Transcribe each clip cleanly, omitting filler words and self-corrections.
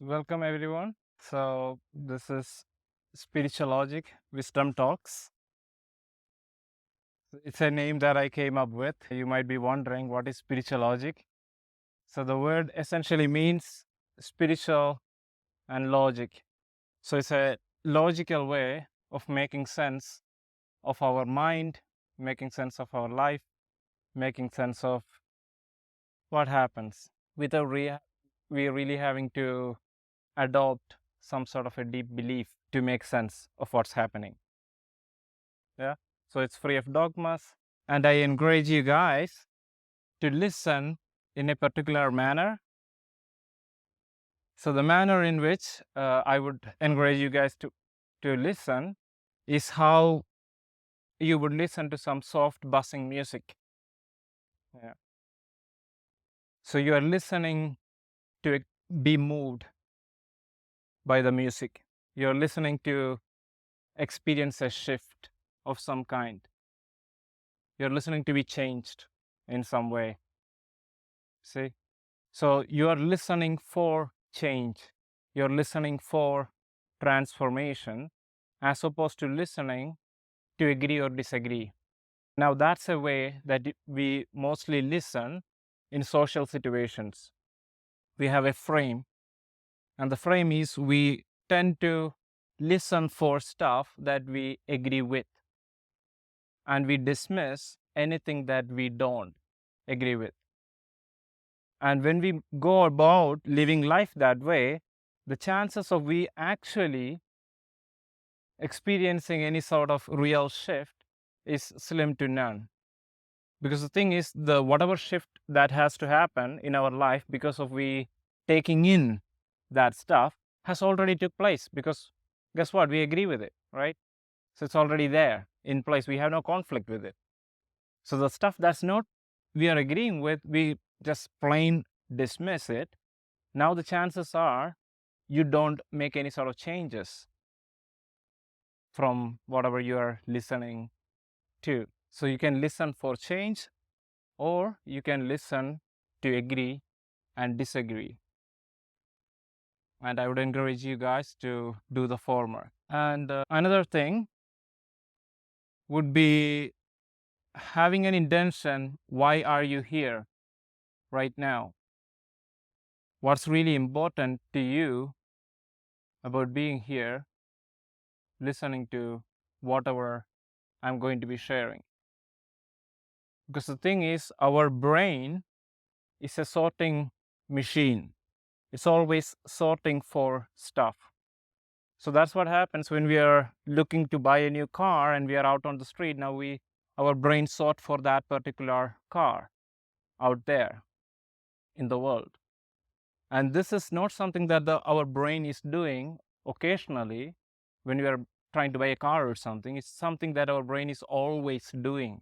Welcome everyone. So this is Spiritualogic Wisdom Talks. It's a name that I came up with. You might be wondering what is spiritualogic. So the word essentially means spiritual and logic. So it's a logical way of making sense of our mind, making sense of our life, making sense of what happens without we really having to adopt some sort of a deep belief to make sense of what's happening. Yeah. So it's free of dogmas. And I encourage you guys to listen in a particular manner. So the manner in which I would encourage you guys to listen is how you would listen to some soft buzzing music. Yeah. So you are listening to be moved by the music. You're listening to experience a shift of some kind. You're listening to be changed in some way. See? So you are listening for change. You're listening for transformation as opposed to listening to agree or disagree. Now, that's a way that we mostly listen in social situations. We have a frame, and the frame is we tend to listen for stuff that we agree with, and we dismiss anything that we don't agree with. And when we go about living life that way, the chances of we actually experiencing any sort of real shift is slim to none. Because the thing is, the whatever shift that has to happen in our life because of we taking in that stuff has already took place, because guess what? We agree with it, right? So it's already there in place. We have no conflict with it. So the stuff that's not we are agreeing with, we just plain dismiss it. Now the chances are you don't make any sort of changes from whatever you are listening to. So you can listen for change, or you can listen to agree and disagree. And I would encourage you guys to do the former. And another thing would be having an intention. Why are you here right now? What's really important to you about being here, listening to whatever I'm going to be sharing? Because the thing is, our brain is a sorting machine. It's always sorting for stuff. So that's what happens when we are looking to buy a new car and we are out on the street. Now our brain sort for that particular car out there in the world. And this is not something that our brain is doing occasionally when we are trying to buy a car or something. It's something that our brain is always doing.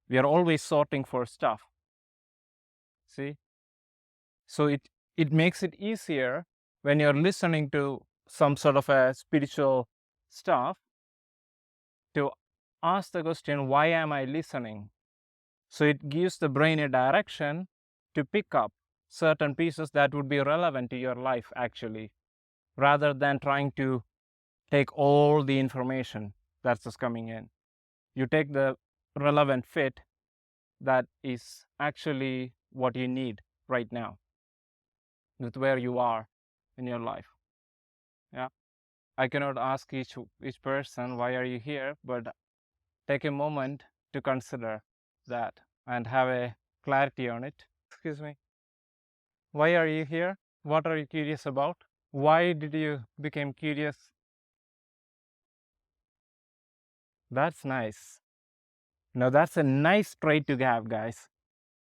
We are always sorting for stuff. See? So it makes it easier when you're listening to some sort of a spiritual stuff to ask the question, why am I listening? So it gives the brain a direction to pick up certain pieces that would be relevant to your life, actually, rather than trying to take all the information that's just coming in. You take the relevant fit that is actually what you need right now with where you are in your life. Yeah. I cannot ask each person, why are you here? But take a moment to consider that and have a clarity on it. Excuse me. Why are you here? What are you curious about? Why did you become curious? That's nice. Now that's a nice trait to have, guys,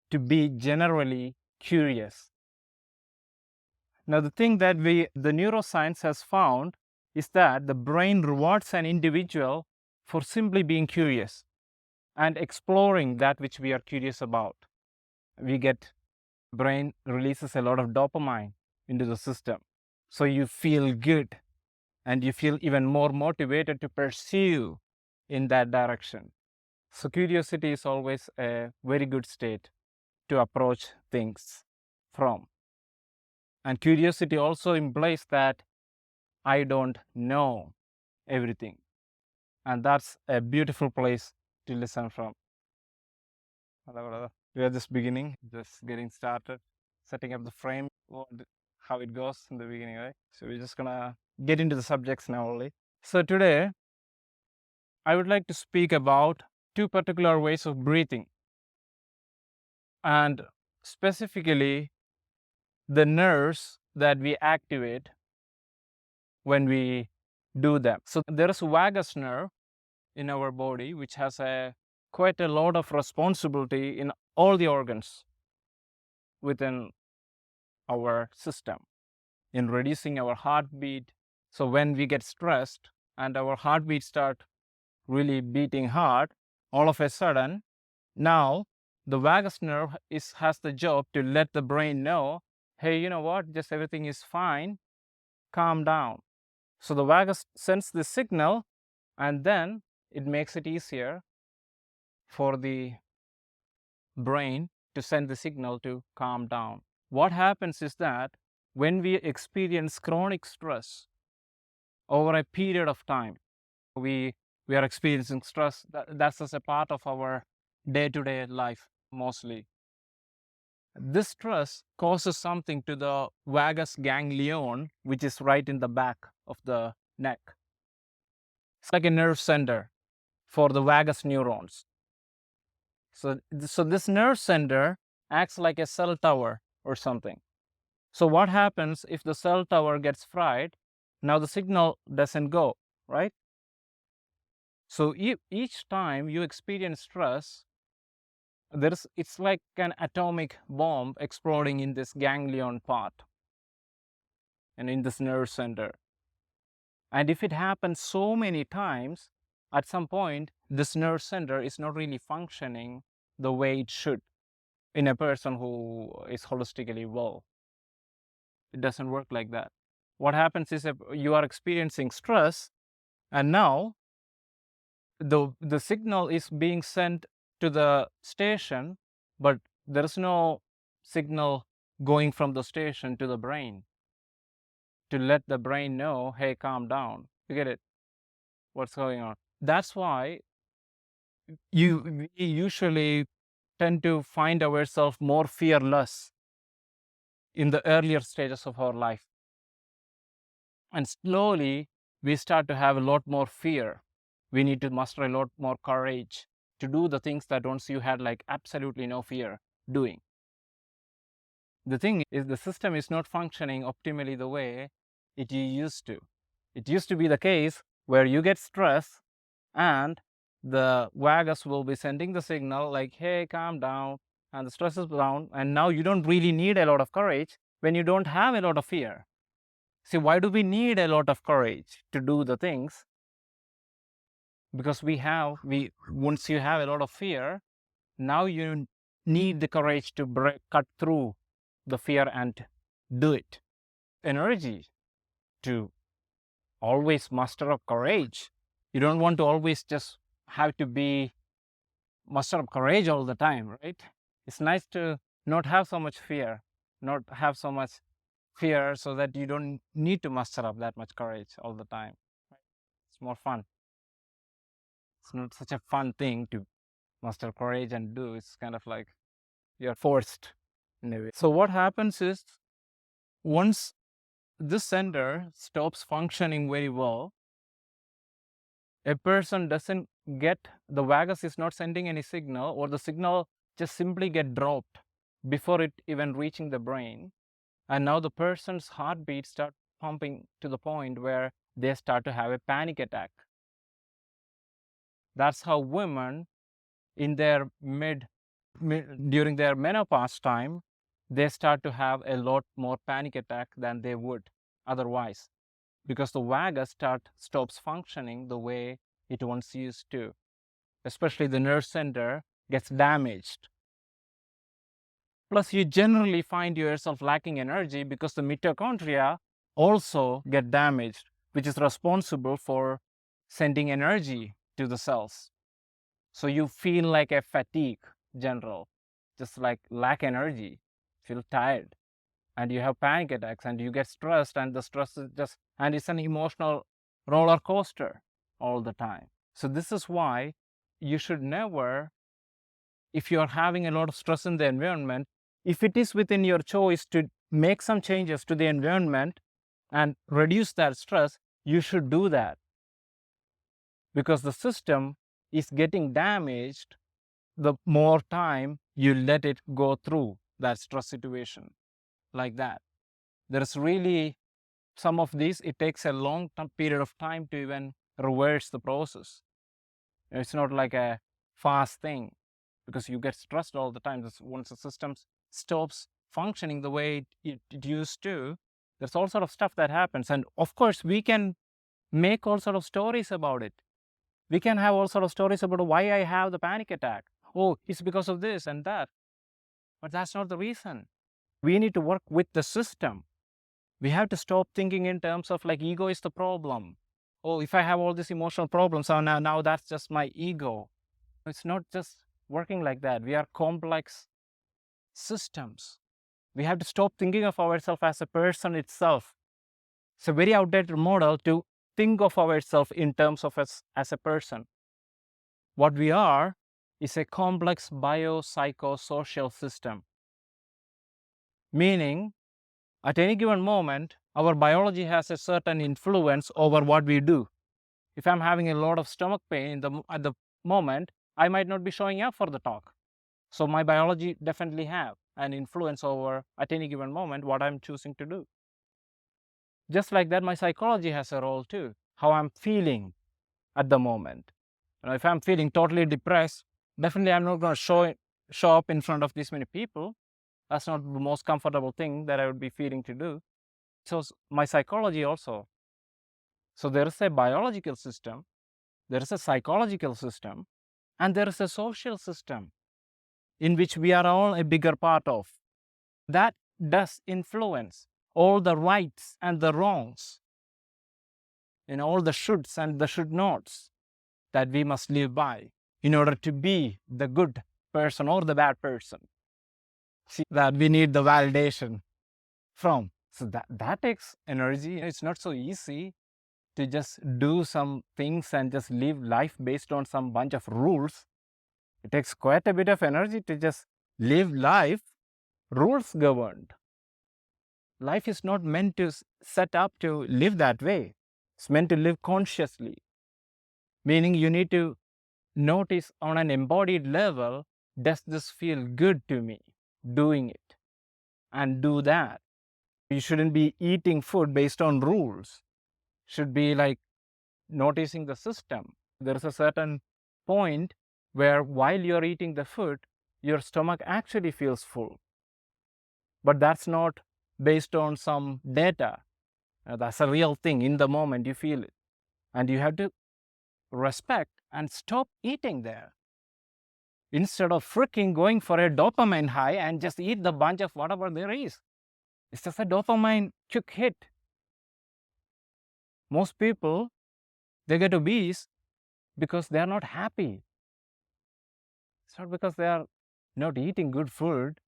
to be generally curious. Now the thing that the neuroscience has found is that the brain rewards an individual for simply being curious and exploring that which we are curious about. Brain releases a lot of dopamine into the system. So you feel good and you feel even more motivated to pursue in that direction. So curiosity is always a very good state to approach things from. And curiosity also implies that I don't know everything. And that's a beautiful place to listen from. We are just beginning, just getting started, setting up the frame, how it goes in the beginning, right? So we're just gonna get into the subjects now only. So today, I would like to speak about two particular ways of breathing, and specifically the nerves that we activate when we do them. So there is a vagus nerve in our body which has quite a lot of responsibility in all the organs within our system, in reducing our heartbeat. So when we get stressed and our heartbeat start really beating hard, all of a sudden, now the vagus nerve has the job to let the brain know, hey, you know what, just everything is fine, calm down. So the vagus sends the signal, and then it makes it easier for the brain to send the signal to calm down. What happens is that when we experience chronic stress over a period of time, we are experiencing stress, that's just a part of our day-to-day life mostly. This stress causes something to the vagus ganglion, which is right in the back of the neck. It's like a nerve center for the vagus neurons. So this nerve center acts like a cell tower or something. So what happens if the cell tower gets fried? Now the signal doesn't go, right? So each time you experience stress, it's like an atomic bomb exploding in this ganglion part and in this nerve center. And if it happens so many times, at some point, this nerve center is not really functioning the way it should in a person who is holistically well. It doesn't work like that. What happens is you are experiencing stress, and now the signal is being sent to the station, but there is no signal going from the station to the brain to let the brain know, hey, calm down. You get it? What's going on? That's why we usually tend to find ourselves more fearless in the earlier stages of our life. And slowly, we start to have a lot more fear. We need to muster a lot more courage to do the things that once you had like absolutely no fear doing. The thing is, the system is not functioning optimally the way it used to. It used to be the case where you get stressed and the vagus will be sending the signal like, hey, calm down, and the stress is down, and now you don't really need a lot of courage when you don't have a lot of fear. See, why do we need a lot of courage to do the things? Because once you have a lot of fear, now you need the courage to cut through the fear and do it. Energy to always muster up courage. You don't want to always just have to be muster up courage all the time, right? It's nice to not have so much fear, not have so much fear so that you don't need to muster up that much courage all the time. It's more fun. It's not such a fun thing to muster courage and do. It's kind of like you're forced in a way. So what happens is, once this center stops functioning very well, a person doesn't get, the vagus is not sending any signal, or the signal just simply get dropped before it even reaching the brain. And now the person's heartbeat start pumping to the point where they start to have a panic attack. That's how women in their during their menopause time, they start to have a lot more panic attack than they would otherwise, because the vagus stops functioning the way it once used to. Especially the nerve center gets damaged. Plus, you generally find yourself lacking energy because the mitochondria also get damaged, which is responsible for sending energy to the cells. So you feel like a fatigue, just like lack energy, feel tired. and you have panic attacks and you get stressed, and the stress is just, and it's an emotional roller coaster all the time. So this is why you should never, if you're having a lot of stress in the environment, if it is within your choice to make some changes to the environment and reduce that stress, you should do that, because the system is getting damaged the more time you let it go through that stress situation like that. There is really some of these, it takes a long period of time to even reverse the process. It's not like a fast thing, because you get stressed all the time. Once the system stops functioning the way it used to, there's all sort of stuff that happens. And of course, we can make all sort of stories about it. We can have all sort of stories about why I have the panic attack. Oh, it's because of this and that. But that's not the reason. We need to work with the system. We have to stop thinking in terms of like ego is the problem. Oh, if I have all these emotional problems, so now that's just my ego. It's not just working like that. We are complex systems. We have to stop thinking of ourselves as a person itself. It's a very outdated model to think of ourselves in terms of us as a person. What we are is a complex biopsychosocial system. Meaning, at any given moment, our biology has a certain influence over what we do. If I'm having a lot of stomach pain at the moment, I might not be showing up for the talk. So my biology definitely have an influence over, at any given moment, what I'm choosing to do. Just like that, my psychology has a role too, how I'm feeling at the moment. If I'm feeling totally depressed, definitely I'm not going to show up in front of this many people. That's not the most comfortable thing that I would be feeling to do. So my psychology also. So there is a biological system, there is a psychological system, and there is a social system in which we are all a bigger part of. That does influence all the rights and the wrongs, all the shoulds and the should nots that we must live by in order to be the good person or the bad person. See, that we need the validation from. So that takes energy. It's not so easy to just do some things and just live life based on some bunch of rules. It takes quite a bit of energy to just live life rules governed. Life is not meant to set up to live that way. It's meant to live consciously. Meaning you need to notice on an embodied level, does this feel good to me doing it? And do that. You shouldn't be eating food based on rules. Should be like noticing the system. There is a certain point where while you're eating the food, your stomach actually feels full. But that's not based on some data. That's a real thing. In the moment, you feel it. And you have to respect and stop eating there. Instead of freaking going for a dopamine high and just eat the bunch of whatever there is. It's just a dopamine quick hit. Most people, they get obese because they are not happy. It's not because they are not eating good food.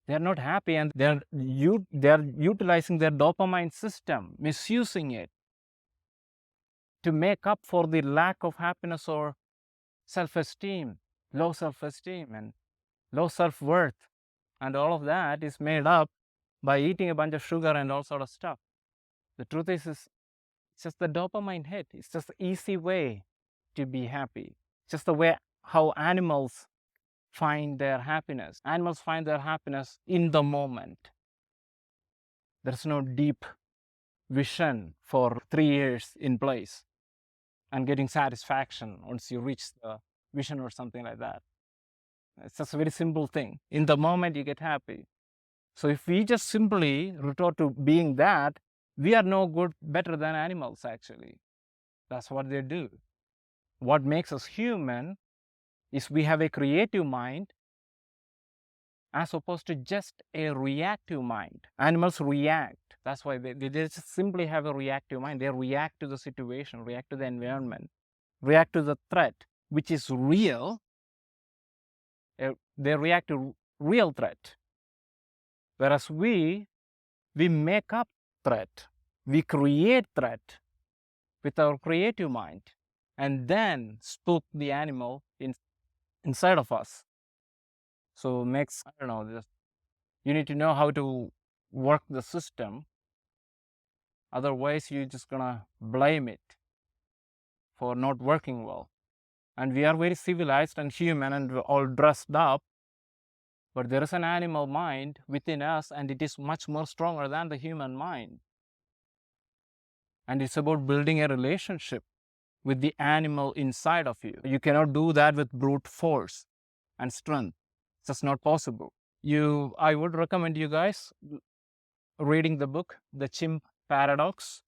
They are not happy, and they are utilizing their dopamine system, misusing it to make up for the lack of happiness or self-esteem, low self-esteem and low self-worth. And all of that is made up by eating a bunch of sugar and all sort of stuff. The truth is it's just the dopamine hit. It's just the easy way to be happy. It's just the way how animals find their happiness. Animals find their happiness in the moment. There's no deep vision for 3 years in place and getting satisfaction once you reach the vision or something like that. It's just a very simple thing. In the moment, you get happy. So if we just simply retort to being that, we are no good, better than animals, actually. That's what they do. What makes us human is we have a creative mind as opposed to just a reactive mind. Animals react. That's why they just simply have a reactive mind. They react to the situation, react to the environment, react to the threat, which is real. They react to real threat. Whereas we We make up threat. We create threat with our creative mind and then spook the animal inside of us. So makes, I don't know, you need to know how to work the system. Otherwise, you're just gonna blame it for not working well. And we are very civilized and human and we're all dressed up, but there is an animal mind within us and it is much more stronger than the human mind. And it's about building a relationship with the animal inside of you. You cannot do that with brute force and strength. It's just not possible. I would recommend you guys reading the book, The Chimp Paradox.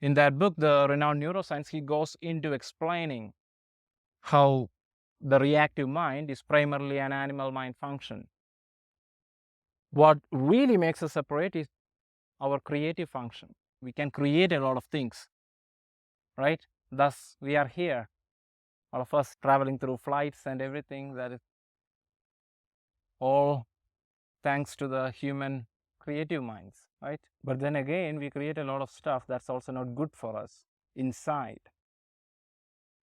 In that book, the renowned neuroscience, he goes into explaining how the reactive mind is primarily an animal mind function. What really makes us separate is our creative function. We can create a lot of things, right? Thus, we are here, all of us traveling through flights and everything. That is all thanks to the human creative minds, right? But then again, we create a lot of stuff that's also not good for us inside.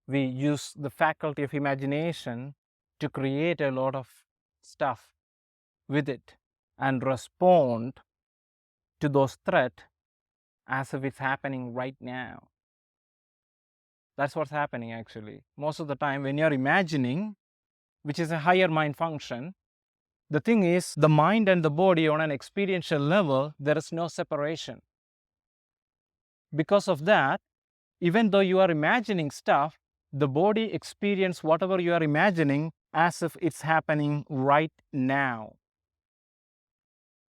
We use the faculty of imagination to create a lot of stuff with it and respond to those threats as if it's happening right now. That's what's happening actually. Most of the time when you're imagining, which is a higher mind function, the thing is the mind and the body on an experiential level, there is no separation. Because of that, even though you are imagining stuff, the body experiences whatever you are imagining as if it's happening right now.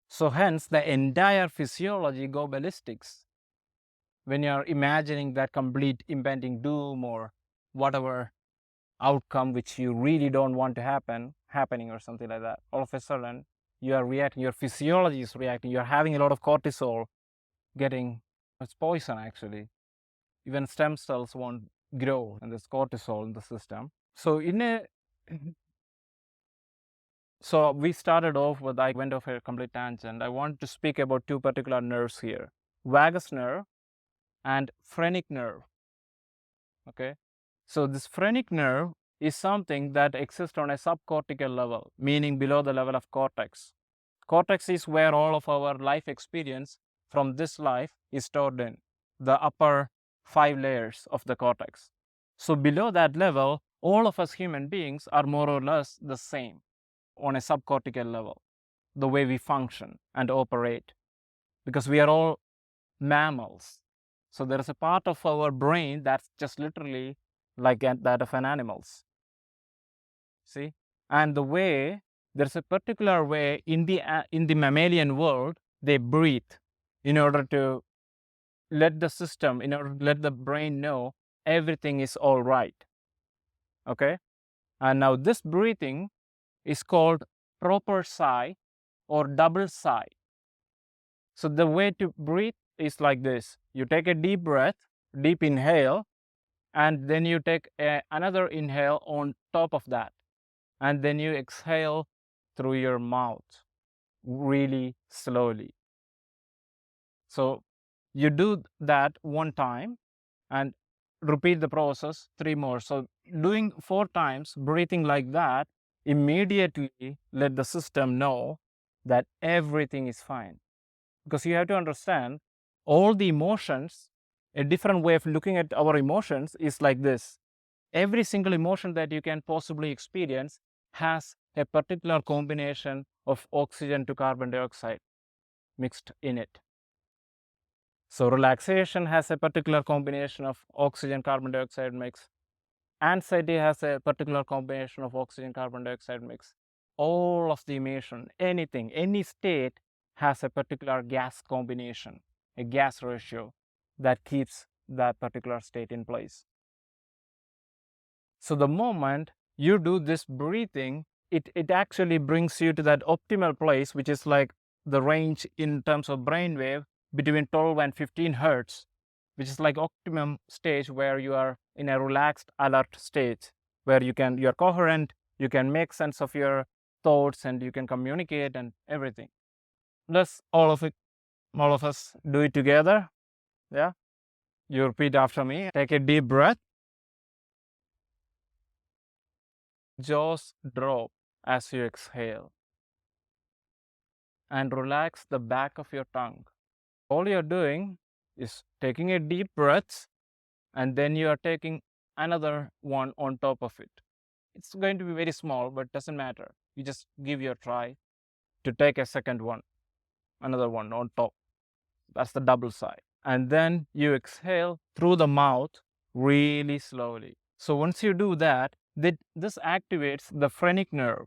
So hence the entire physiology go ballistics when you're imagining that complete impending doom or whatever outcome which you really don't want to happening or something like that. All of a sudden you are reacting, your physiology is reacting, you're having a lot of cortisol getting, it's poison actually. Even stem cells won't grow and there's cortisol in the system. So so we started off with, I went off a complete tangent. I want to speak about two particular nerves here, vagus nerve and phrenic nerve. Okay, so this phrenic nerve is something that exists on a subcortical level, meaning below the level of cortex. Cortex is where all of our life experience from this life is stored in, the upper 5 layers of the cortex. So below that level, all of us human beings are more or less the same on a subcortical level, the way we function and operate, because we are all mammals. So there is a part of our brain that's just literally like that of an animal's. See? And the way, there's a particular way in the mammalian world, they breathe in order to let the system, in order to let the brain know everything is all right. Okay? And now this breathing is called proper sigh or double sigh. So the way to breathe is like this. You take a deep breath, deep inhale, and then you take another inhale on top of that. And then you exhale through your mouth really slowly. So you do that one time and repeat the process 3 more. So doing 4 times, breathing like that, immediately let the system know that everything is fine. Because you have to understand, all the emotions, a different way of looking at our emotions is like this. Every single emotion that you can possibly experience has a particular combination of oxygen to carbon dioxide mixed in it. So relaxation has a particular combination of oxygen carbon dioxide mix. Anxiety has a particular combination of oxygen carbon dioxide mix. All of the emotion, anything, any state has a particular gas combination, a gas ratio that keeps that particular state in place. So the moment you do this breathing, it actually brings you to that optimal place, which is like the range in terms of brainwave between 12 and 15 hertz, which is like optimum stage where you are in a relaxed, alert state, where you're coherent, you can make sense of your thoughts and you can communicate and everything. Thus, all of it all of us do it together. Yeah. You repeat after me. Take a deep breath. Jaws drop as you exhale. And relax the back of your tongue. All you're doing is taking a deep breath, and then you are taking another one on top of it. It's going to be very small, but doesn't matter. You just give your try to take a second one, another one on top. That's the double sigh. And then you exhale through the mouth really slowly. So once you do that, this activates the phrenic nerve.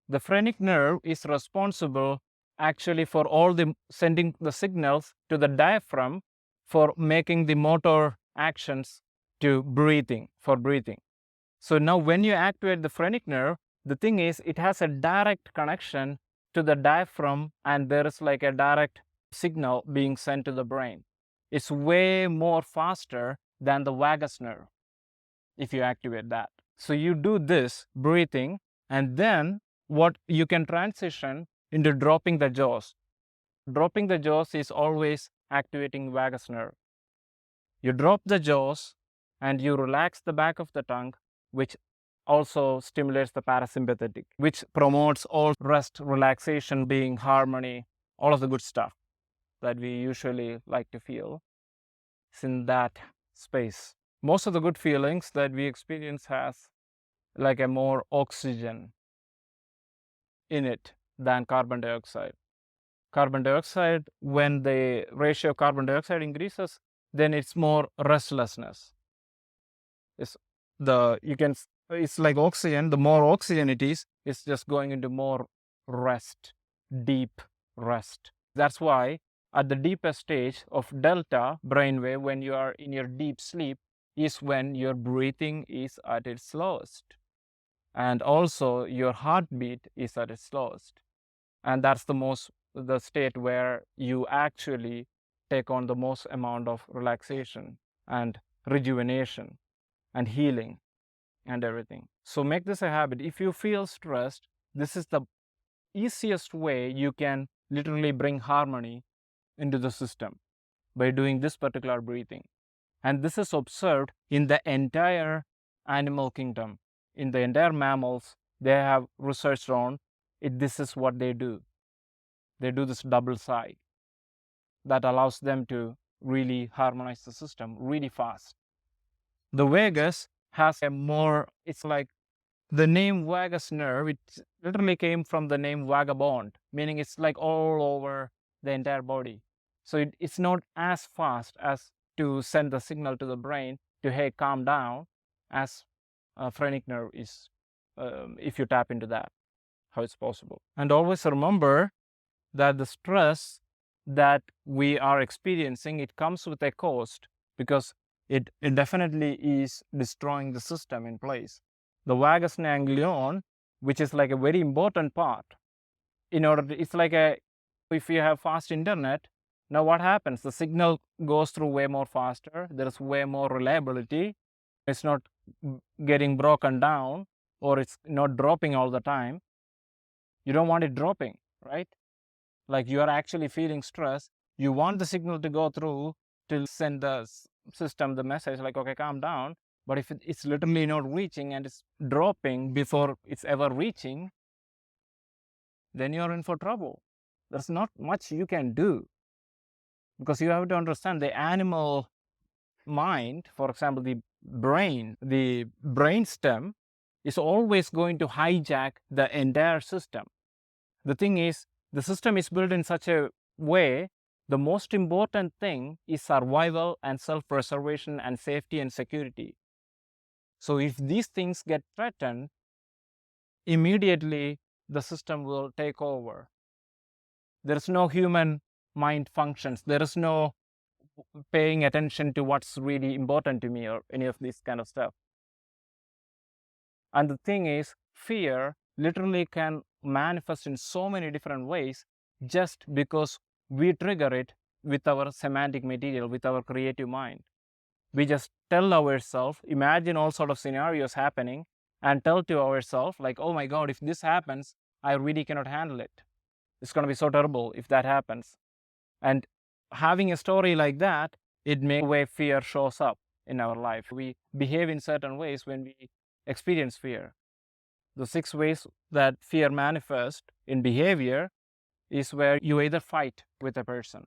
The phrenic nerve is responsible actually for all the sending the signals to the diaphragm for making the motor actions to breathing, for breathing. So now when you activate the phrenic nerve, the thing is it has a direct connection to the diaphragm, and there is like a direct signal being sent to the brain. It's way more faster than the vagus nerve if you activate that. So you do this breathing, and then what you can transition into dropping the jaws. Dropping the jaws is always activating vagus nerve. You drop the jaws and you relax the back of the tongue, which also stimulates the parasympathetic, which promotes all rest, relaxation, being, harmony, all of the good stuff that we usually like to feel. It's in that space. Most of the good feelings that we experience has like a more oxygen in it than carbon dioxide. Carbon dioxide, when the ratio of carbon dioxide increases, then it's more restlessness. It's like oxygen. The more oxygen it is, it's just going into more rest, deep rest. That's why at the deepest stage of delta brainwave, when you are in your deep sleep, is when your breathing is at its slowest. And also your heartbeat is at its slowest. And that's the state where you actually take on the most amount of relaxation and rejuvenation and healing and everything. So make this a habit. If you feel stressed, this is the easiest way you can literally bring harmony into the system by doing this particular breathing. And this is observed in the entire animal kingdom. In the entire mammals, they have researched on it. This is what they do. They do this double sigh that allows them to really harmonize the system really fast. The vagus has a more, it's like the name vagus nerve, it literally came from the name vagabond, meaning it's like all over the entire body. So it's not as fast as to send the signal to the brain to, hey, calm down, as phrenic nerve is, if you tap into that, how it's possible. And always remember that the stress that we are experiencing, it comes with a cost, because it definitely is destroying the system in place. The vagus ganglion, which is like a very important part, it's like if you have fast internet, now what happens? The signal goes through way more faster. There is way more reliability. It's not getting broken down, or it's not dropping all the time. You don't want it dropping, right? Like you are actually feeling stress. You want the signal to go through to send the system the message like, okay, calm down. But if it's literally not reaching and it's dropping before it's ever reaching, then you're in for trouble. There's not much you can do, because you have to understand the animal mind, for example, the brain stem is always going to hijack the entire system. The thing is, the system is built in such a way, the most important thing is survival and self-preservation and safety and security. So if these things get threatened, immediately the system will take over. There's no human mind functions. There is no paying attention to what's really important to me or any of this kind of stuff. And the thing is, fear literally can manifest in so many different ways just because we trigger it with our semantic material, with our creative mind. We just tell ourselves, imagine all sort of scenarios happening, and tell to ourselves like, oh my God, if this happens, I really cannot handle it. It's going to be so terrible if that happens. And having a story like that, it makes the way fear shows up in our life. We behave in certain ways when we experience fear. The 6 ways that fear manifests in behavior is where you either fight with a person.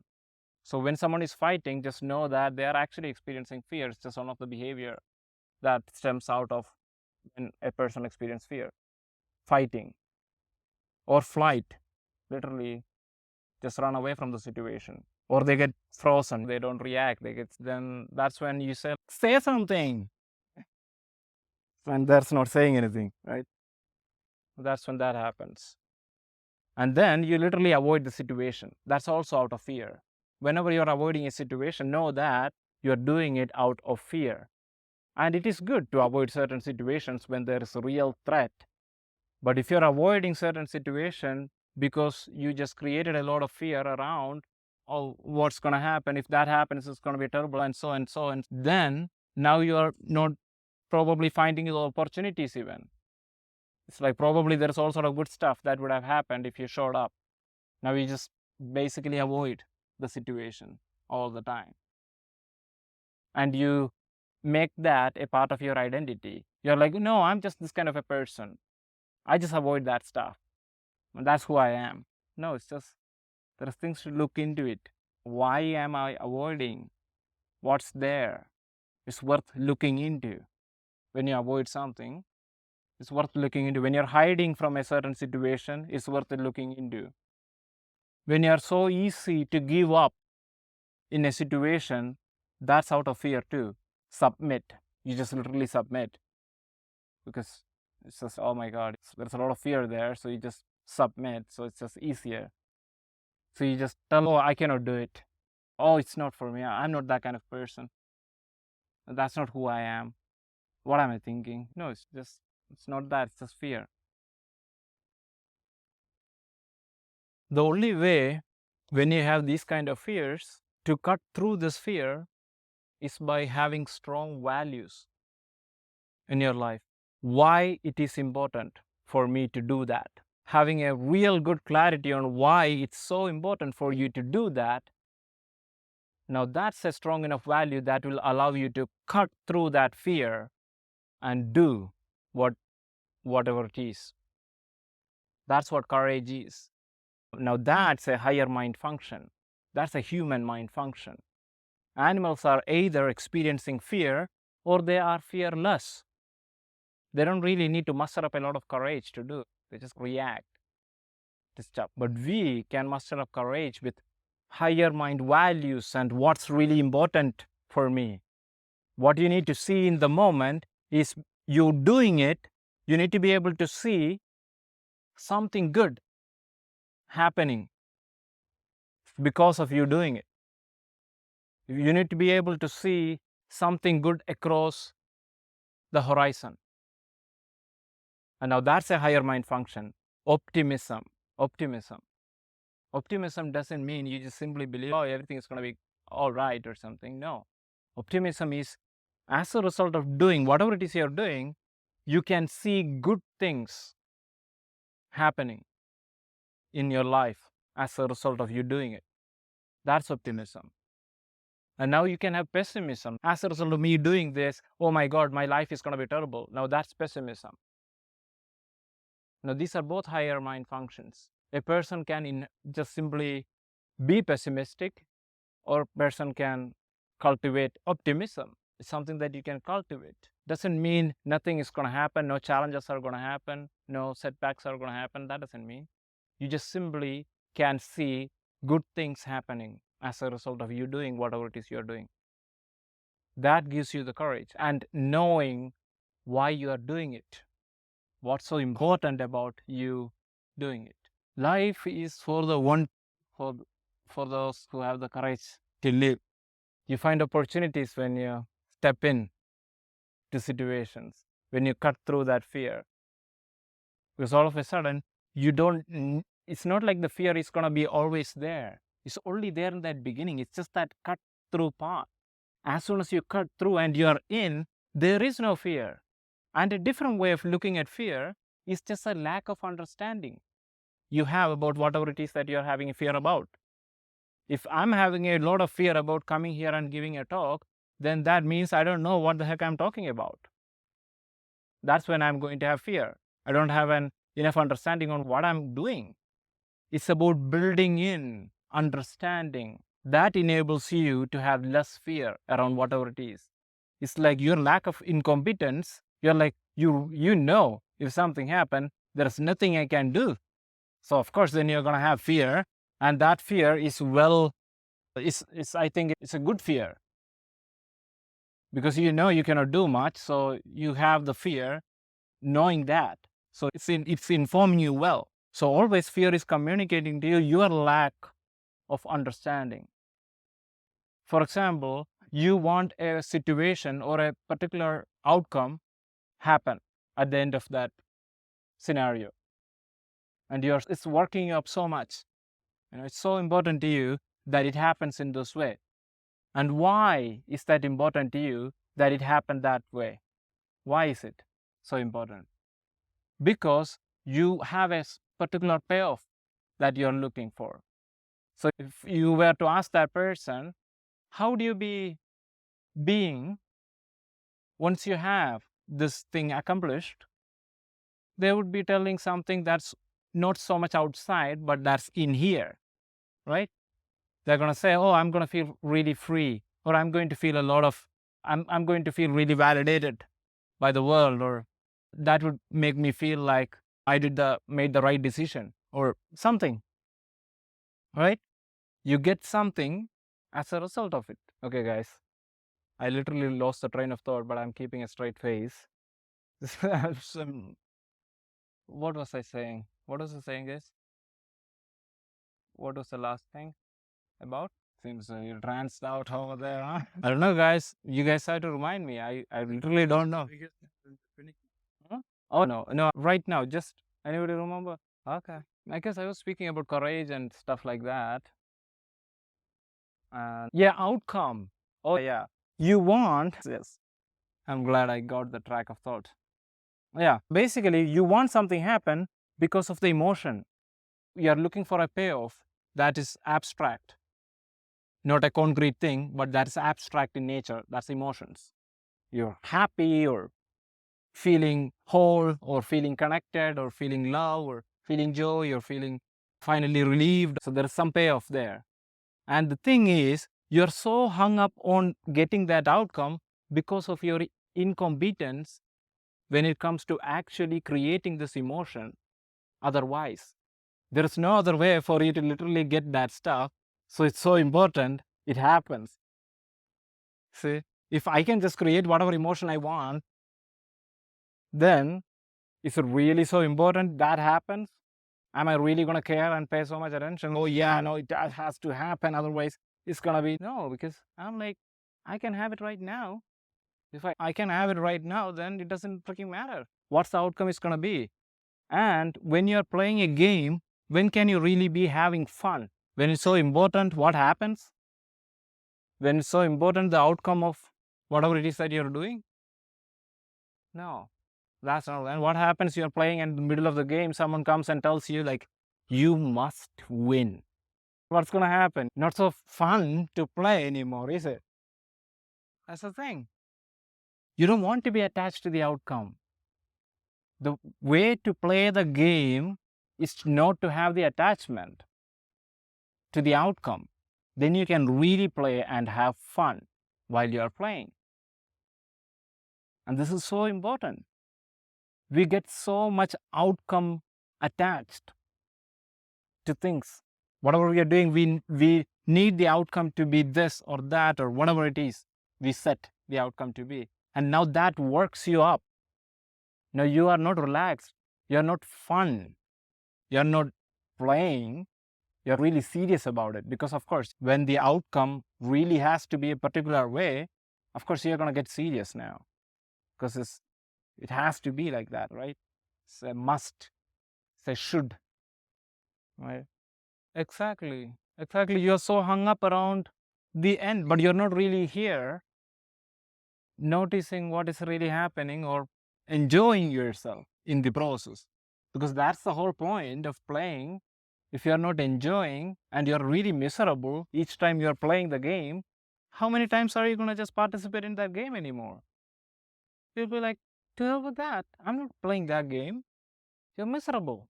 So when someone is fighting, just know that they are actually experiencing fear. It's just one of the behavior that stems out of when a person experiences fear. Fighting or flight, literally just run away from the situation. Or they get frozen, they don't react, then that's when you say something. And that's not saying anything, right? That's when that happens. And then you literally avoid the situation. That's also out of fear. Whenever you're avoiding a situation, know that you're doing it out of fear. And it is good to avoid certain situations when there is a real threat. But if you're avoiding certain situation because you just created a lot of fear around, oh, what's going to happen? If that happens, it's going to be terrible, and so and so. And then now you're not probably finding the opportunities even. It's like probably there's all sort of good stuff that would have happened if you showed up. Now you just basically avoid the situation all the time. And you make that a part of your identity. You're like, no, I'm just this kind of a person. I just avoid that stuff. And that's who I am. No, it's just there's things to look into it. Why am I avoiding? What's there? It's worth looking into. When you avoid something, it's worth looking into. When you're hiding from a certain situation, it's worth looking into. When you're so easy to give up in a situation, that's out of fear too. Submit. You just literally submit. Because it's just, oh my God, there's a lot of fear there, so you just submit. So it's just easier. So you just tell, oh, I cannot do it. Oh, it's not for me. I'm not that kind of person. That's not who I am. What am I thinking? No, it's not that. It's just fear. The only way when you have these kind of fears to cut through this fear is by having strong values in your life. Why it is important for me to do that. Having a real good clarity on why it's so important for you to do that. Now that's a strong enough value that will allow you to cut through that fear and do whatever it is. That's what courage is. Now that's a higher mind function. That's a human mind function. Animals are either experiencing fear or they are fearless. They don't really need to muster up a lot of courage to do. They just react to stuff. But we can muster up courage with higher mind values and what's really important for me. What you need to see in the moment is you doing it. You need to be able to see something good happening because of you doing it. You need to be able to see something good across the horizon. And now that's a higher mind function. Optimism. Optimism doesn't mean you just simply believe, oh, everything is going to be all right or something. No. Optimism is as a result of doing whatever it is you're doing, you can see good things happening in your life as a result of you doing it. That's optimism. And now you can have pessimism. As a result of me doing this, oh my God, my life is going to be terrible. Now that's pessimism. Now these are both higher mind functions. A person can just simply be pessimistic, or a person can cultivate optimism. It's something that you can cultivate. Doesn't mean nothing is going to happen, no challenges are going to happen, no setbacks are going to happen. That doesn't mean. You just simply can see good things happening as a result of you doing whatever it is you're doing. That gives you the courage and knowing why you are doing it. What's so important about you doing it. Life is for those who have the courage to live. You find opportunities when you step in to situations, when you cut through that fear. Because all of a sudden, it's not like the fear is going to be always there. It's only there in that beginning. It's just that cut through path. As soon as you cut through and you're in, there is no fear. And a different way of looking at fear is just a lack of understanding you have about whatever it is that you're having a fear about. If I'm having a lot of fear about coming here and giving a talk, then that means I don't know what the heck I'm talking about. That's when I'm going to have fear. I don't have enough understanding on what I'm doing. It's about building in understanding that enables you to have less fear around whatever it is. It's like your lack of incompetence. You're like, you know, if something happened, there's nothing I can do. So of course, then you're gonna have fear, and that fear is I think it's a good fear, because you know you cannot do much, so you have the fear, knowing that. So it's informing you well. So always fear is communicating to you your lack of understanding. For example, you want a situation or a particular outcome happen at the end of that scenario, and it's working you up so much. It's so important to you that it happens in this way. And why is that important to you that it happened that way? Why is it so important? Because you have a particular payoff that you're looking for. So if you were to ask that person, how do you be being once you have this thing accomplished, they would be telling something that's not so much outside, but that's in here, right? They're going to say, oh, I'm going to feel really free, or I'm going to feel I'm going to feel really validated by the world, or that would make me feel like I made the right decision, or something, right? You get something as a result of it. Okay, guys, I literally lost the train of thought, but I'm keeping a straight face. What was I saying? What was I saying, guys? What was the last thing about? Seems you tranced out over there, huh? I don't know, guys. You guys have to remind me. I literally don't know. Huh? Oh, no, right now, just anybody remember? Okay. I guess I was speaking about courage and stuff like that. And yeah, outcome. Oh, yeah. You want, yes. I'm glad I got the track of thought. Yeah, basically, you want something happen because of the emotion. You are looking for a payoff that is abstract, not a concrete thing, but that is abstract in nature. That's emotions. You're happy, or feeling whole, or feeling connected, or feeling love, or feeling joy, or feeling finally relieved. So there is some payoff there. And the thing is, you're so hung up on getting that outcome because of your incompetence when it comes to actually creating this emotion. Otherwise, there is no other way for you to literally get that stuff. So it's so important it happens. See, if I can just create whatever emotion I want, then is it really so important that happens? Am I really going to care and pay so much attention? Oh, yeah, no, it has to happen. Otherwise, it's going to be no, because I'm like, I can have it right now. If I can have it right now, then it doesn't freaking matter what's the outcome is going to be. And when you're playing a game, when can you really be having fun? When it's so important what happens? When it's so important the outcome of whatever it is that you're doing? No, that's not. And what happens? You're playing, and in the middle of the game, someone comes and tells you, like, you must win. What's going to happen? Not so fun to play anymore, is it? That's the thing. You don't want to be attached to the outcome. The way to play the game is not to have the attachment to the outcome. Then you can really play and have fun while you're playing. And this is so important. We get so much outcome attached to things. Whatever we are doing, we need the outcome to be this or that or whatever it is we set the outcome to be. And now that works you up. Now you are not relaxed. You're not fun. You're not playing. You're really serious about it. Because of course, when the outcome really has to be a particular way, of course you're going to get serious now. Because it has to be like that, right? It's a must. It's a should. Right? Exactly. You're so hung up around the end, but you're not really here noticing what is really happening or enjoying yourself in the process. Because that's the whole point of playing If you're not enjoying and you're really miserable each time you're playing the game, how many times are you going to just participate in that game anymore? You'll be like, to hell with that. I'm not playing that game. You're miserable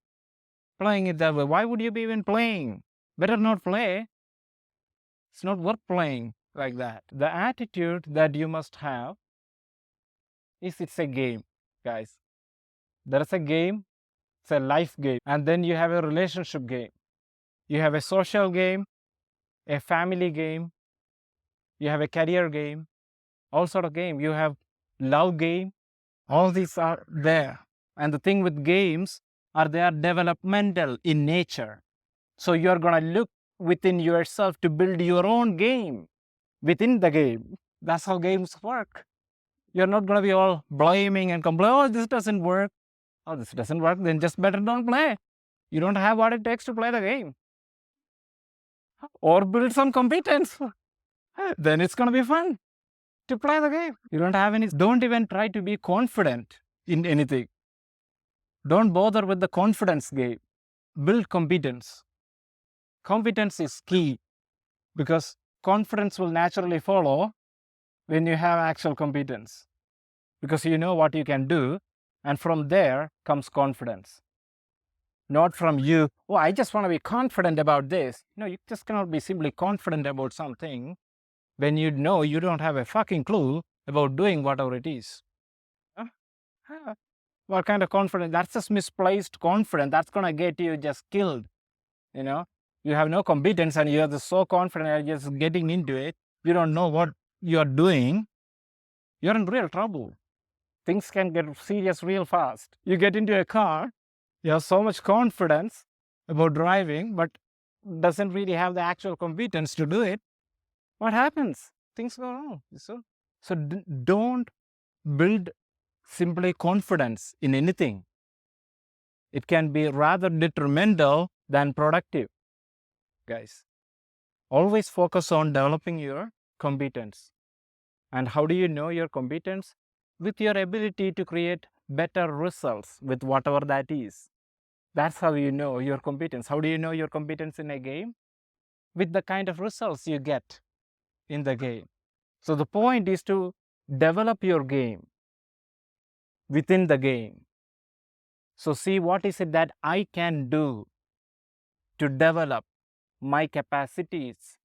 playing it that way. Why would you be even playing? Better not play. It's not worth playing like that. The attitude that you must have is it's a game, guys. There is a game, it's a life game. And then you have a relationship game. You have a social game, a family game, you have a career game, all sort of game. You have love game. All these are there. And the thing with games are they are developmental in nature. So you're going to look within yourself to build your own game within the game. That's how games work. You're not going to be all blaming and complaining, oh, this doesn't work. Oh, this doesn't work, then just better don't play. You don't have what it takes to play the game. Or build some competence. Then it's going to be fun to play the game. You don't have any, don't even try to be confident in anything. Don't bother with the confidence game. Build competence. Competence is key because confidence will naturally follow when you have actual competence because you know what you can do, and from there comes confidence. Not from you, oh, I just want to be confident about this. No, you just cannot be simply confident about something when you know you don't have a fucking clue about doing whatever it is. What kind of confidence? That's just misplaced confidence. That's going to get you just killed. You know, you have no competence and you're just so confident you're just getting into it. You don't know what you're doing. You're in real trouble. Things can get serious real fast. You get into a car, you have so much confidence about driving, but doesn't really have the actual competence to do it. What happens? Things go wrong. So don't build simply confidence in anything. It can be rather detrimental than productive, guys. Always focus on developing your competence. And how do you know your competence? With your ability to create better results with whatever that is. That's how you know your competence. How do you know your competence in a game? With the kind of results you get in the game. So the point is to develop your game within the game. So see what is it that I can do to develop my capacities,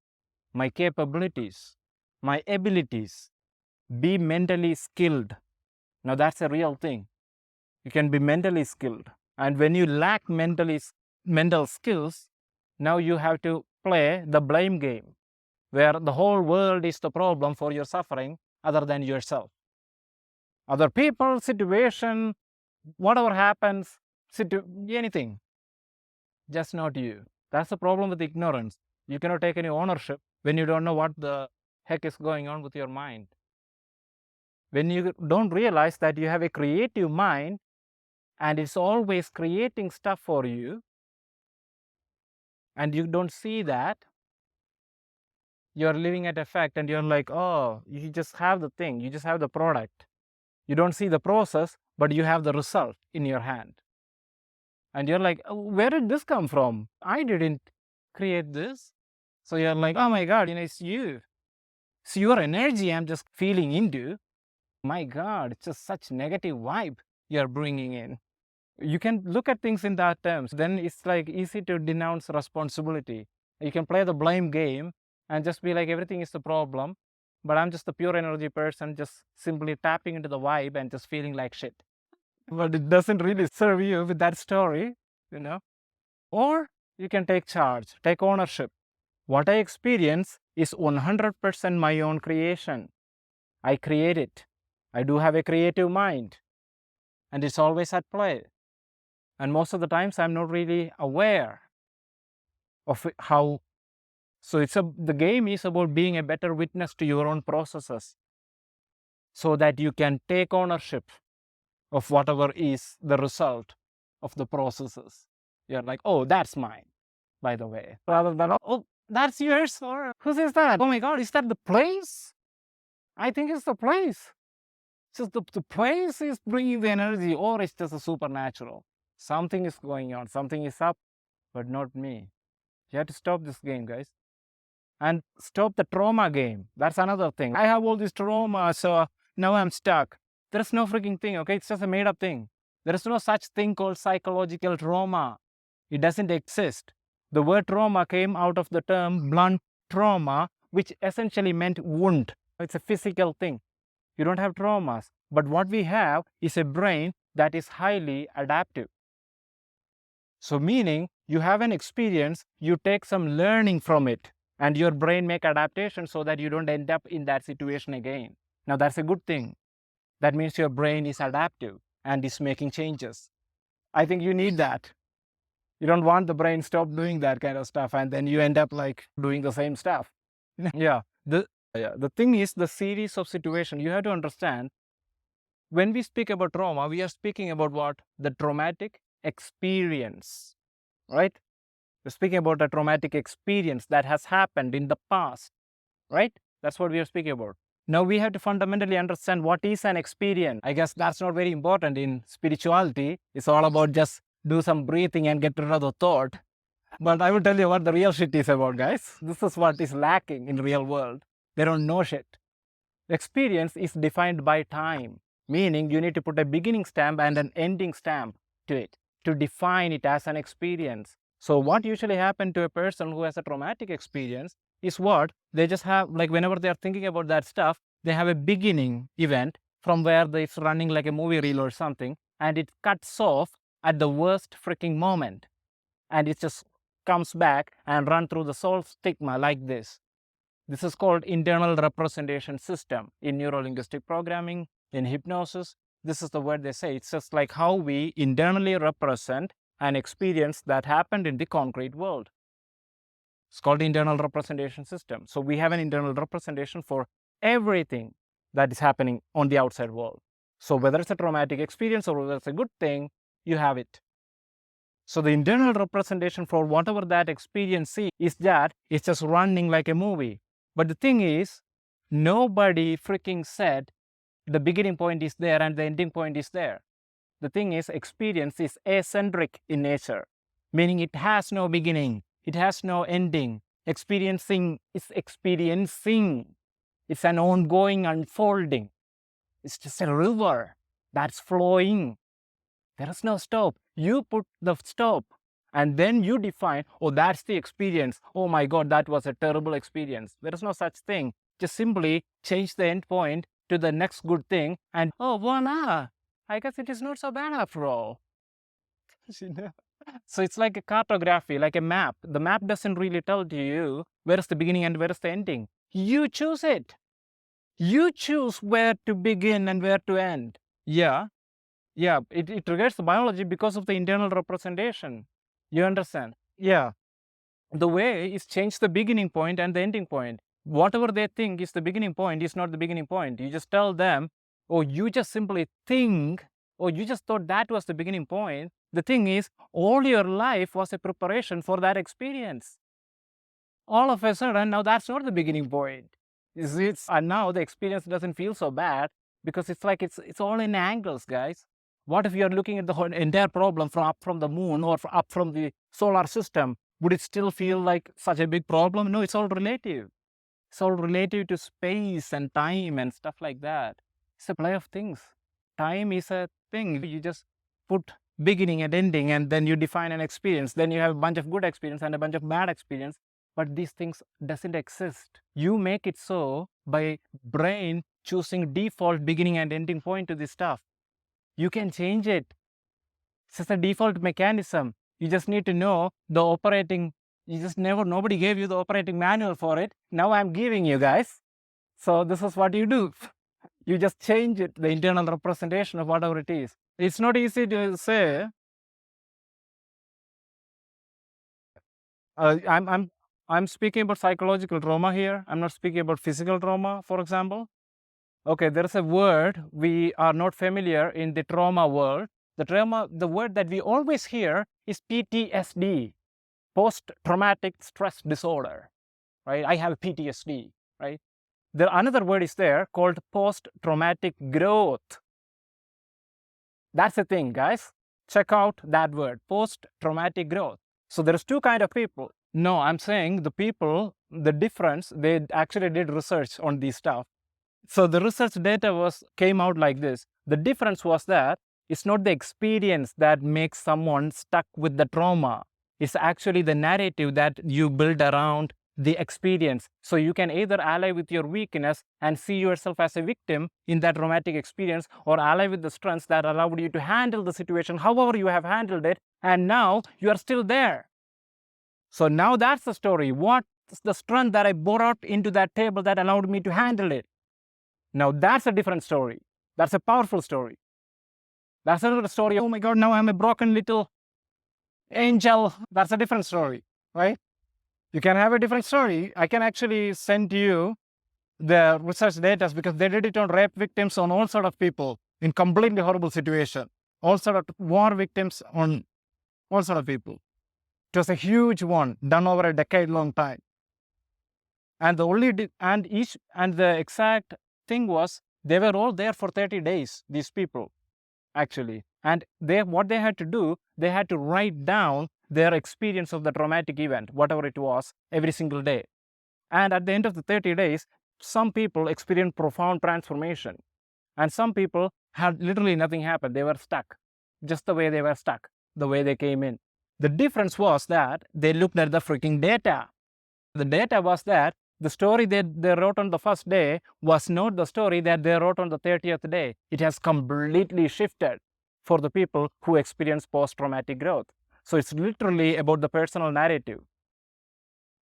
my capabilities, my abilities. Be mentally skilled. Now that's a real thing. You can be mentally skilled. And when you lack mental skills, now you have to play the blame game, where the whole world is the problem for your suffering other than yourself. Other people, situation, whatever happens, anything, just not you. That's the problem with ignorance. You cannot take any ownership when you don't know what the heck is going on with your mind. When you don't realize that you have a creative mind and it's always creating stuff for you, and you don't see that, you're living at effect and you're like, oh, you just have the thing, you just have the product. You don't see the process, but you have the result in your hand. And you're like, oh, where did this come from? I didn't create this. So you're like, oh my God, it's you. It's your energy I'm just feeling into. My God, it's just such negative vibe you're bringing in. You can look at things in that terms. Then it's like easy to denounce responsibility. You can play the blame game and just be like, everything is the problem, but I'm just the pure energy person, just simply tapping into the vibe and just feeling like shit. But it doesn't really serve you with that story, Or you can take charge, take ownership. What I experience is 100% my own creation. I create it. I do have a creative mind, and it's always at play. And most of the times I'm not really aware of how. So the game is about being a better witness to your own processes so that you can take ownership of whatever is the result of the processes. You're like, oh, that's mine, by the way. Rather than, oh, that's yours, or whose is that? Oh my God, is that the place? I think it's the place. So the place is bringing the energy, or it's just a supernatural. Something is going on, something is up, but not me. You have to stop this game, guys. And stop the trauma game. That's another thing. I have all this trauma, so now I'm stuck. There's no freaking thing, okay? It's just a made up thing. There is no such thing called psychological trauma. It doesn't exist. The word trauma came out of the term blunt trauma, which essentially meant wound. It's a physical thing. You don't have traumas. But what we have is a brain that is highly adaptive. So meaning you have an experience, you take some learning from it, and your brain make adaptation so that you don't end up in that situation again. Now that's a good thing. That means your brain is adaptive and is making changes. I think you need that. You don't want the brain stop doing that kind of stuff and then you end up like doing the same stuff. Yeah. The thing is the series of situation. You have to understand, when we speak about trauma, we are speaking about what? The traumatic experience, right? We're speaking about a traumatic experience that has happened in the past, right? That's what we are speaking about. Now we have to fundamentally understand what is an experience. I guess that's not very important in spirituality. It's all about just do some breathing and get rid of the thought. But I will tell you what the real shit is about, guys. This is what is lacking in the real world. They don't know shit. Experience is defined by time, meaning you need to put a beginning stamp and an ending stamp to it to define it as an experience. So what usually happens to a person who has a traumatic experience is what? They just have, like whenever they are thinking about that stuff, they have a beginning event from where it's running like a movie reel or something, and it cuts off at the worst freaking moment. And it just comes back and run through the soul stigma like this. This is called internal representation system in neuro-linguistic programming, in hypnosis. This is the word they say. It's just like how we internally represent an experience that happened in the concrete world. It's called internal representation system. So we have an internal representation for everything that is happening on the outside world. So whether it's a traumatic experience or whether it's a good thing, you have it. So the internal representation for whatever that experience is that it's just running like a movie. But the thing is, nobody freaking said the beginning point is there and the ending point is there. The thing is, experience is acentric in nature, meaning it has no beginning, it has no ending. Experiencing is experiencing. It's an ongoing unfolding. It's just a river that's flowing. There is no stop. You put the stop and then you define, oh, that's the experience. Oh my God, that was a terrible experience. There is no such thing. Just simply change the end point to the next good thing and, oh, voila, I guess it is not so bad after all. So it's like a cartography, like a map. The map doesn't really tell you where is the beginning and where is the ending. You choose it. You choose where to begin and where to end. Yeah, it triggers the biology because of the internal representation. You understand? Yeah. The way is change the beginning point and the ending point. Whatever they think is the beginning point is not the beginning point. You just tell them, oh, you just simply think, or you just thought that was the beginning point. The thing is, all your life was a preparation for that experience. All of a sudden, now that's not the beginning point. And now the experience doesn't feel so bad because it's like it's all in angles, guys. What if you're looking at the whole entire problem from up from the moon or up from the solar system? Would it still feel like such a big problem? No, it's all relative. It's all relative to space and time and stuff like that. It's a play of things. Time is a thing. You just put beginning and ending and then you define an experience. Then you have a bunch of good experience and a bunch of bad experience. But these things doesn't exist. You make it so by brain choosing default beginning and ending point to this stuff. You can change it. It's just a default mechanism. You just need to know the operating. Nobody gave you the operating manual for it. Now I'm giving you guys. So this is what you do. You just change it, the internal representation of whatever it is. It's not easy to say. I'm speaking about psychological trauma here. I'm not speaking about physical trauma, for example. Okay, there's a word we are not familiar in the trauma world. The word that we always hear is PTSD, post-traumatic stress disorder, right? I have PTSD, right? Another word is there called post-traumatic growth. That's the thing, guys. Check out that word, post-traumatic growth. So there's two kind of people. No, I'm saying the people, the difference, they actually did research on these stuff. So the research data came out like this. The difference was that it's not the experience that makes someone stuck with the trauma. It's actually the narrative that you build around the experience. So you can either ally with your weakness and see yourself as a victim in that traumatic experience, or ally with the strengths that allowed you to handle the situation however you have handled it, and now you are still there. So now that's the story. What's the strength that I brought into that table that allowed me to handle it? Now that's a different story. That's a powerful story. That's another story. Oh my God, now I'm a broken little angel. That's a different story, right? You can have a different story. I can actually send you the research data because they did it on rape victims, on all sort of people in completely horrible situation, all sort of war victims, on all sort of people. It was a huge one done over a decade-long time. And the exact thing was they were all there for 30 days, these people, actually. And what they had to do, they had to write down their experience of the traumatic event, whatever it was, every single day. And at the end of the 30 days, some people experienced profound transformation. And some people had literally nothing happen. They were stuck, just the way they were stuck, the way they came in. The difference was that they looked at the freaking data. The data was that the story that they wrote on the first day was not the story that they wrote on the 30th day. It has completely shifted for the people who experience post-traumatic growth. So it's literally about the personal narrative.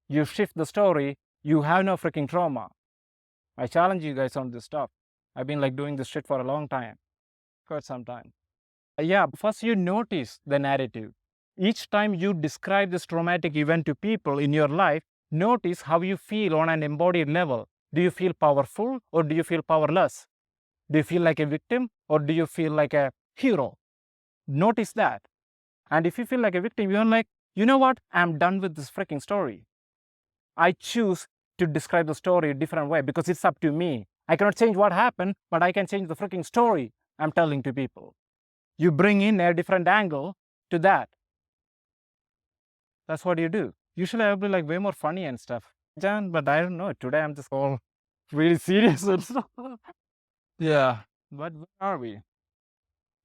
You shift the story, you have no freaking trauma. I challenge you guys on this stuff. I've been doing this shit for a long time, quite some time. Yeah, first you notice the narrative. Each time you describe this traumatic event to people in your life, notice how you feel on an embodied level. Do you feel powerful or do you feel powerless? Do you feel like a victim or do you feel like a hero? Notice that. And if you feel like a victim, you're like, you know what? I'm done with this freaking story. I choose to describe the story a different way because it's up to me. I cannot change what happened, but I can change the freaking story I'm telling to people. You bring in a different angle to that. That's what you do. Usually I'll be way more funny and stuff, Jan, but I don't know. Today I'm just all really serious and stuff. Yeah, but where are we?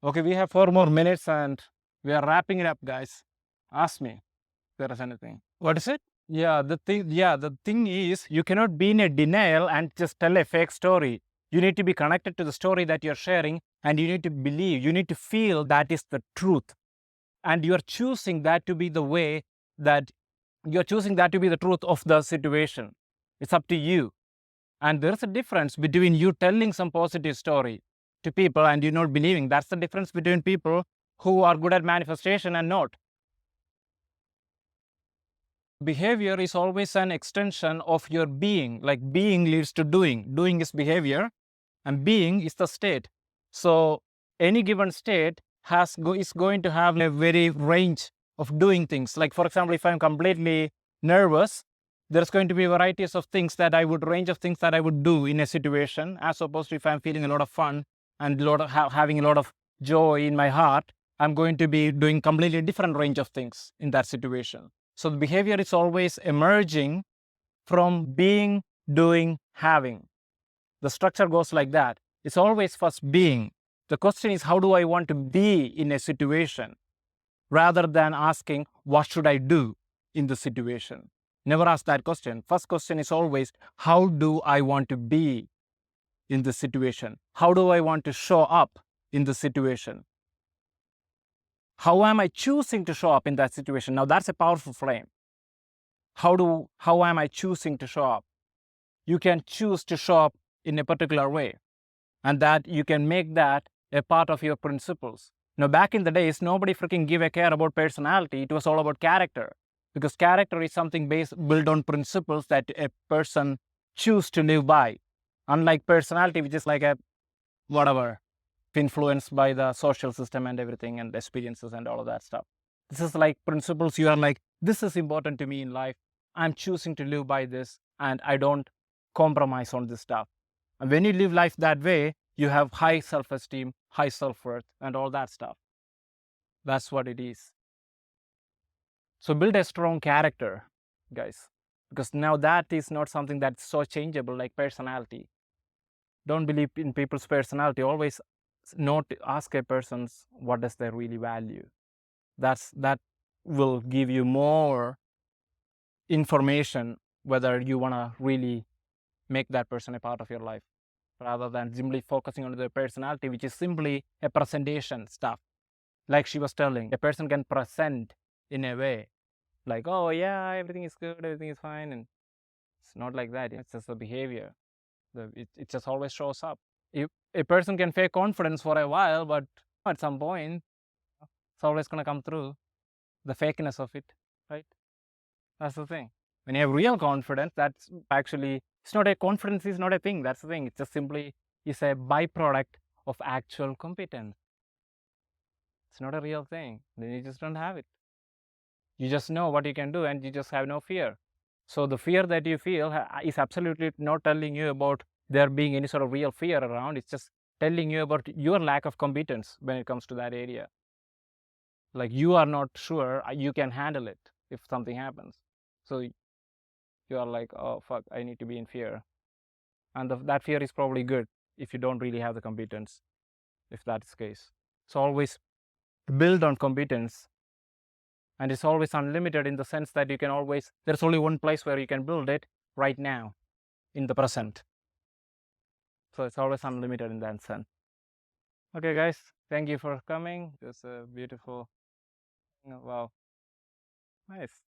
Okay, we have 4 more minutes and we are wrapping it up, guys. Ask me if there is anything. What is it? The thing is, you cannot be in a denial and just tell a fake story. You need to be connected to the story that you're sharing, and you need to believe, you need to feel that is the truth. And you're choosing that to be the way that you're choosing that to be the truth of the situation. It's up to you. And there's a difference between you telling some positive story to people and you not believing. That's the difference between people who are good at manifestation and not. Behavior is always an extension of your being. Being leads to doing. Doing is behavior and being is the state. So any given state is going to have a very range of doing things. For example, if I'm completely nervous, there's going to be varieties of things range of things that I would do in a situation, as opposed to if I'm feeling a lot of fun and having a lot of joy in my heart, I'm going to be doing completely different range of things in that situation. So the behavior is always emerging from being, doing, having. The structure goes like that. It's always first being. The question is, how do I want to be in a situation? Rather than asking, what should I do in the situation? Never ask that question. First question is always, how do I want to be in the situation? How do I want to show up in the situation? How am I choosing to show up in that situation? Now that's a powerful frame. How am I choosing to show up? You can choose to show up in a particular way, and that you can make that a part of your principles. Now, back in the days, nobody freaking gave a care about personality. It was all about character, because character is something built on principles that a person choose to live by. Unlike personality, which is like a whatever, influenced by the social system and everything and experiences and all of that stuff. This is like principles. You are this is important to me in life. I'm choosing to live by this and I don't compromise on this stuff. And when you live life that way, you have high self-esteem, high self-worth, and all that stuff. That's what it is. So build a strong character, guys, because now that is not something that's so changeable like personality. Don't believe in people's personality. Always not ask a person what does they really value. That will give you more information whether you want to really make that person a part of your life, rather than simply focusing on their personality, which is simply a presentation stuff. Like she was telling, a person can present in a way like, oh yeah, everything is good, everything is fine, and it's not like that. It's just the behavior. It just always shows up. If a person can fake confidence for a while, but at some point, it's always going to come through, the fakeness of it, right? That's the thing. When you have real confidence, that's actually, it's not a confidence is not a thing. That's the thing. It's just simply is a byproduct of actual competence. It's not a real thing. Then you just don't have it. You just know what you can do and you just have no fear. So the fear that you feel is absolutely not telling you about there being any sort of real fear around. It's just telling you about your lack of competence when it comes to that area. Like you are not sure you can handle it if something happens. So you are like, oh fuck, I need to be in fear. And that fear is probably good if you don't really have the competence, if that's the case. So always build on competence. And it's always unlimited in the sense that you can always, there's only one place where you can build it right now, in the present. So it's always unlimited in that sense. Okay, guys, thank you for coming. It was a beautiful, wow, nice.